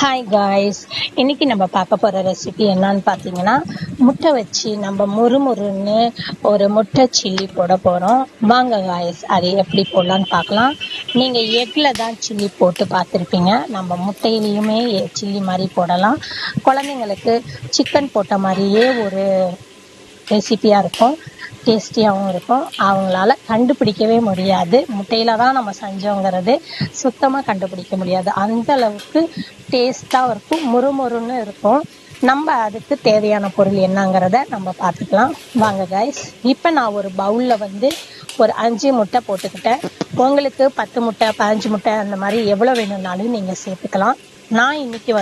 Hi guys, இன்னைக்கு நம்ம பார்க்க போகிற ரெசிபி என்னன்னு பார்த்தீங்கன்னா, முட்டை வச்சு நம்ம முறுமுறுன்னு ஒரு முட்டை சில்லி போட போகிறோம். வாங்க காய்ஸ், அது எப்படி போடலான்னு பார்க்கலாம். நீங்கள் எக்கில் தான் சில்லி போட்டு பார்த்துருப்பீங்க. நம்ம முட்டையிலையுமே சில்லி மாதிரி போடலாம். குழந்தைங்களுக்கு சிக்கன் போட்ட மாதிரியே ஒரு ரெசிபியாக இருக்கும், டேஸ்டியாகவும் இருக்கும். அவங்களால கண்டுபிடிக்கவே முடியாது, முட்டையில் தான் நம்ம செஞ்சோங்கிறது சுத்தமாக கண்டுபிடிக்க முடியாது. அந்த அளவுக்கு டேஸ்ட்டாக இருக்கும், முறுமுறுன்னு இருக்கும். நம்ம அதுக்கு தேவையான பொருள் என்னங்கிறத நம்ம பார்த்துக்கலாம். வாங்க கைஸ், இப்போ நான் ஒரு பவுலில் ஒரு 5 முட்டை போட்டுக்கிட்டேன். உங்களுக்கு 10 முட்டை 15 முட்டை அந்த மாதிரி எவ்வளோ வேணும்னாலும் நீங்கள் சேர்த்துக்கலாம். நான் இன்னைக்கு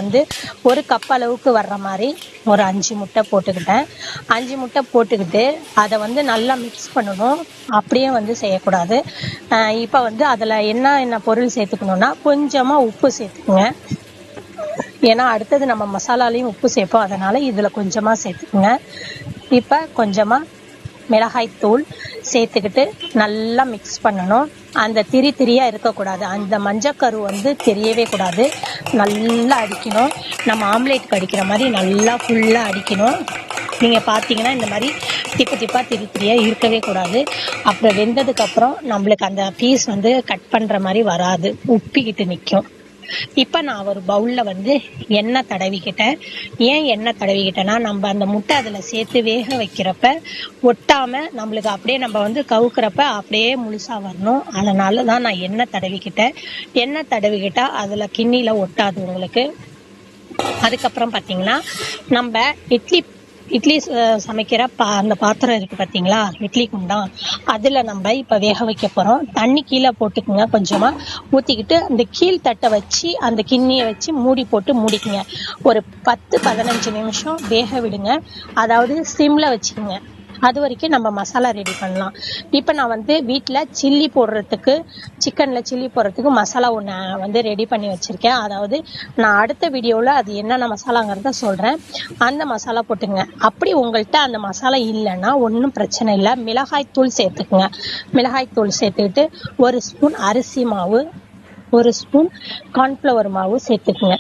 ஒரு கப் அளவுக்கு வர்ற மாதிரி ஒரு 5 முட்டை போட்டுக்கிட்டேன். 5 முட்டை போட்டுக்கிட்டு அதை நல்லா மிக்ஸ் பண்ணணும். அப்படியே செய்யக்கூடாது. இப்போ அதில் என்ன பொருள் சேர்த்துக்கணுன்னா, கொஞ்சமாக உப்பு சேர்த்துக்குங்க. ஏன்னா அடுத்தது நம்ம மசாலாலையும் உப்பு சேர்ப்போம், அதனால் இதில் கொஞ்சமாக சேர்த்துக்குங்க. இப்போ கொஞ்சமாக மிளகாய்த்தூள் சேர்த்துக்கிட்டு நல்லா மிக்ஸ் பண்ணணும். அந்த திரியாக இருக்கக்கூடாது, அந்த மஞ்சக்கரு தெரியவே கூடாது. நல்லா அடிக்கணும், நம்ம ஆம்லேட்டுக்கு அடிக்கிற மாதிரி நல்லா ஃபுல்லாக அடிக்கணும். நீங்கள் பார்த்தீங்கன்னா இந்த மாதிரி திப்பாக திரியாக இருக்கவே கூடாது. அப்புறம் வெந்ததுக்கப்புறம் நம்மளுக்கு அந்த பீஸ் கட் பண்ணுற மாதிரி வராது, உப்பிக்கிட்டு நிற்கும். இப்போ நான் ஒரு பவுலில் எண்ணெய் தடவிக்கிட்டேன். ஏன் எண்ணெய் தடவிக்கிட்டேன்னா, நம்ம அந்த முட்டை அதில் சேர்த்து வேக வைக்கிறப்ப ஒட்டாமல் நம்மளுக்கு அப்படியே நம்ம கவுக்கிறப்ப அப்படியே முழுசாக வரணும். அதனால தான் நான் எண்ணெய் தடவிக்கிட்டேன். எண்ணெய் தடவிக்கிட்டா அதில் கிண்ணியில் ஒட்டாது உங்களுக்கு. அதுக்கப்புறம் பார்த்தீங்கன்னா, நம்ம இட்லி சமைக்கிற அந்த பாத்திரம் இருக்குது பார்த்தீங்களா, இட்லி குண்டான், அதில் நம்ம இப்போ வேக வைக்க போகிறோம். தண்ணி கீழே போட்டுக்குங்க, கொஞ்சமாக ஊற்றிக்கிட்டு அந்த கீழ் தட்டை வச்சு அந்த கிண்ணியை வச்சு மூடி போட்டு மூடிக்குங்க. ஒரு 10-15 நிமிஷம் வேக விடுங்க. அதாவது சிம்மில் வச்சுக்கோங்க. அது வரைக்கும் நம்ம மசாலா ரெடி பண்ணலாம். இப்போ நான் வீட்டில் சில்லி போடுறதுக்கு, சிக்கனில் சில்லி போடுறதுக்கு மசாலா ஒன்று ரெடி பண்ணி வச்சுருக்கேன். அதாவது நான் அடுத்த வீடியோவில் அது என்னென்ன மசாலாங்கிறத சொல்கிறேன். அந்த மசாலா போட்டுங்க. அப்படி உங்கள்கிட்ட அந்த மசாலா இல்லைன்னா ஒன்றும் பிரச்சனை இல்லை, மிளகாய்த்தூள் சேர்த்துக்குங்க. மிளகாய்த்தூள் சேர்த்துக்கிட்டு 1 ஸ்பூன் அரிசி மாவு, 1 ஸ்பூன் கார்ன்ஃப்ளவர் மாவு சேர்த்துக்குங்க.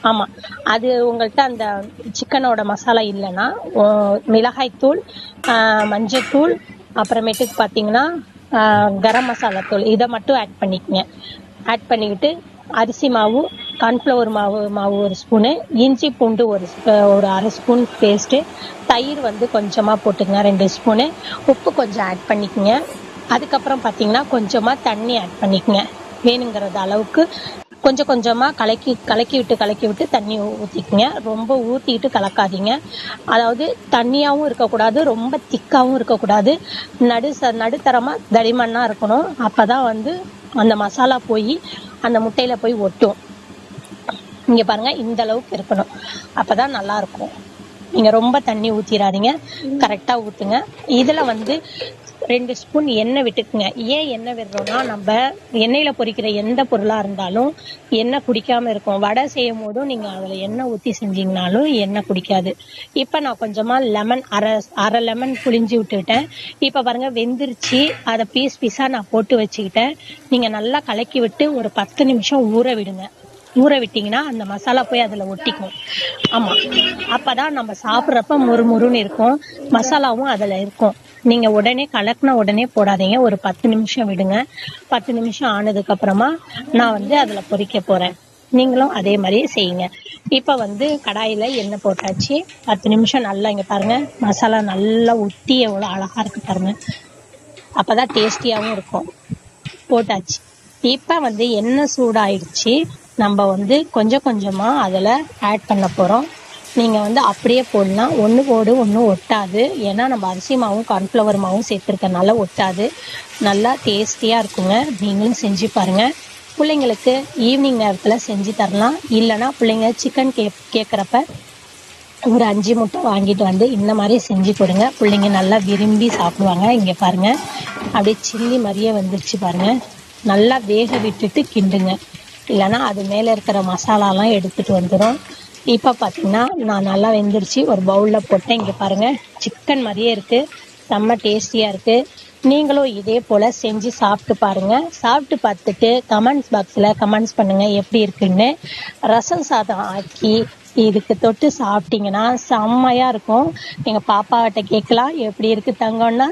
ஆமாம், அது உங்கள்கிட்ட அந்த சிக்கனோட மசாலா இல்லைன்னா மிளகாய்த்தூள், மஞ்சத்தூள், அப்புறமேட்டுக்கு பார்த்தீங்கன்னா கரம் மசாலா தூள், இதை மட்டும் ஆட் பண்ணிக்கங்க. ஆட் பண்ணிக்கிட்டு அரிசி மாவு, கார்ன்ஃப்ளவர் மாவு 1 ஸ்பூனு, இஞ்சி பூண்டு ஒரு 1/2 ஸ்பூன் பேஸ்ட்டு, தயிர் கொஞ்சமாக போட்டுக்கங்க 2 ஸ்பூனு, உப்பு கொஞ்சம் ஆட் பண்ணிக்கங்க. அதுக்கப்புறம் பார்த்தீங்கன்னா கொஞ்சமாக தண்ணி ஆட் பண்ணிக்கங்க. வேணுங்கிறது அளவுக்கு கொஞ்சம் கொஞ்சமாக கலக்கி விட்டு தண்ணி ஊற்றிக்குங்க. ரொம்ப ஊற்றிக்கிட்டு கலக்காதீங்க. அதாவது தண்ணியாகவும் இருக்கக்கூடாது, ரொம்ப திக்காகவும் இருக்கக்கூடாது. நடுத்தரமாக தடிமண்ணாக இருக்கணும். அப்போ தான் அந்த மசாலா போய் அந்த முட்டையில் போய் ஒட்டும். இங்கே பாருங்கள், இந்த அளவுக்கு இருக்கணும். அப்போ தான் நல்லாயிருக்கும். நீங்கள் ரொம்ப தண்ணி ஊற்றிடாதீங்க, கரெக்டாக ஊற்றுங்க. இதில் 2 ஸ்பூன் எண்ணெய் விட்டுக்குங்க. ஏன் எண்ணெய் விடுறோம்னா, நம்ம எண்ணெயில் பொரிக்கிற எந்த பொருளாக இருந்தாலும் எண்ணெய் குடிக்காமல் இருக்கும். வடை செய்யும் போதும் நீங்கள் அதில் எண்ணெய் ஊற்றி செஞ்சிங்கனாலும் எண்ணெய் குடிக்காது. இப்போ நான் கொஞ்சமாக லெமன் அரை லெமன் புளிஞ்சு விட்டுக்கிட்டேன். இப்போ பாருங்கள், வெந்துருச்சு. அதை பீஸாக நான் போட்டு வச்சுக்கிட்டேன். நீங்கள் நல்லா கலக்கி விட்டு ஒரு 10 நிமிஷம் ஊற விடுங்க. ஊற விட்டிங்கன்னா அந்த மசாலா போய் அதில் ஒட்டிக்கும். ஆமாம், அப்போ தான் நம்ம சாப்பிட்றப்ப முறுமுறுன்னு இருக்கும், மசாலாவும் அதில் இருக்கும். நீங்கள் உடனே கலக்கின உடனே போடாதீங்க, ஒரு 10 நிமிஷம் விடுங்க. 10 நிமிஷம் ஆனதுக்கப்புறமா நான் அதில் பொரிக்க போகிறேன். நீங்களும் அதே மாதிரியே செய்யுங்க. இப்போ கடாயில் எண்ணெய் போட்டாச்சு. 10 நிமிஷம் நல்லா, இங்கே பாருங்கள், மசாலா நல்லா ஒட்டி எவ்வளோ அழகாக இருக்குது பாருங்கள். அப்போ தான் டேஸ்டியாகவும் இருக்கும். போட்டாச்சு. இப்போ எண்ணெய் சூடாயிடுச்சு. நம்ம கொஞ்சம் கொஞ்சமாக அதில் ஆட் பண்ண போகிறோம். நீங்கள் அப்படியே போடலாம், ஒன்று போடு ஒன்று ஒட்டாது. ஏன்னா நம்ம அரிசி மாவும் கார்ன்ஃப்ளவர் மாவும் சேர்த்துருக்கனால ஒட்டாது. நல்லா டேஸ்டியாக இருக்குங்க. நீங்களும் செஞ்சு பாருங்கள். பிள்ளைங்களுக்கு ஈவினிங் நேரத்தில் செஞ்சு தரலாம். இல்லைனா பிள்ளைங்க சிக்கன் கேட்குறப்ப ஒரு 5 முட்டை வாங்கிட்டு இந்த மாதிரி செஞ்சு கொடுங்க. பிள்ளைங்க நல்லா விரும்பி சாப்பிடுவாங்க. இங்கே பாருங்கள், அப்படியே சில்லி மாதிரியே வந்துருச்சு பாருங்கள். நல்லா வேக விட்டுட்டு கிண்டுங்க, இல்லைனா அது மேலே இருக்கிற மசாலாலாம் எடுத்துகிட்டு வந்துடும். இப்போ பார்த்தீங்கன்னா நான் நல்லா வெந்துருச்சு. ஒரு பவுலில் போட்டேன். இங்கே பாருங்கள், சிக்கன் மாதிரியே இருக்குது, செம்ம டேஸ்டியாக இருக்குது. நீங்களும் இதே போல செஞ்சு சாப்பிட்டு பாருங்க. சாப்பிட்டு பார்த்துட்டு கமெண்ட்ஸ் பாக்ஸ்ல கமெண்ட்ஸ் பண்ணுங்க எப்படி இருக்குன்னு. ரசம் சாதம் ஆக்கி இதுக்கு தொட்டு சாப்பிட்டீங்கன்னா செம்மையா இருக்கும். எங்க பாப்பாகிட்ட கேட்கலாம் எப்படி இருக்கு தங்கம்னா